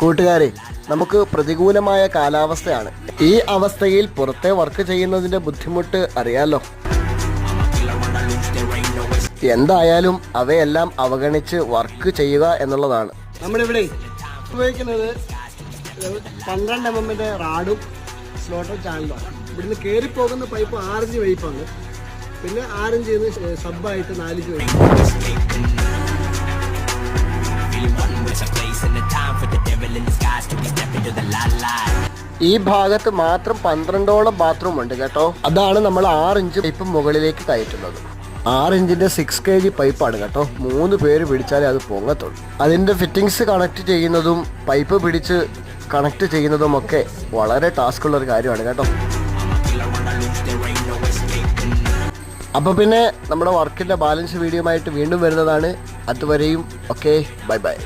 കൂട്ടുകാരെ, നമുക്ക് പ്രതികൂലമായ കാലാവസ്ഥയാണ്. ഈ അവസ്ഥയിൽ പുറത്തെ വർക്ക് ചെയ്യുന്നതിൻ്റെ ബുദ്ധിമുട്ട് അറിയാലോ. എന്തായാലും അവയെല്ലാം അവഗണിച്ച് വർക്ക് ചെയ്യുക എന്നുള്ളതാണ്. നമ്മളിവിടെ ഉപയോഗിക്കുന്നത് 12 mm റാഡും സ്ലോട്ടർ ചാനലുമാണ്. ഇവിടുന്ന് കയറിപ്പോകുന്ന പൈപ്പ് 6 ഇഞ്ച് പൈപ്പാണ്. പിന്നെ 6 ഇഞ്ച് ചെയ്യുന്ന സബ്ബായിട്ട് 4 ഇഞ്ച് പൈപ്പ്. ഈ ഭാഗത്ത് മാത്രം 12ഓളം ബാത്റൂം ഉണ്ട് കേട്ടോ. അതാണ് നമ്മൾ 6 ഇഞ്ച് പൈപ്പ് മുകളിലേക്ക് കയറ്റുന്നത്. 6 ഇഞ്ചിന്റെ 6 kg പൈപ്പാണ് കേട്ടോ. 3 പേര് പിടിച്ചാലേ അത് പൊങ്ങത്തുള്ളൂ. അതിന്റെ ഫിറ്റിങ്സ് കണക്ട് ചെയ്യുന്നതും പൈപ്പ് പിടിച്ച് കണക്ട് ചെയ്യുന്നതും ഒക്കെ വളരെ ടാസ്ക് ഉള്ള ഒരു കാര്യമാണ് കേട്ടോ. അപ്പോൾ പിന്നെ നമ്മുടെ വർക്കിന്റെ ബാലൻസ് വീഡിയോ ആയിട്ട് വീണ്ടും വരുന്നതാണ്. അതുവരെയും ഓക്കെ, ബൈ ബൈ.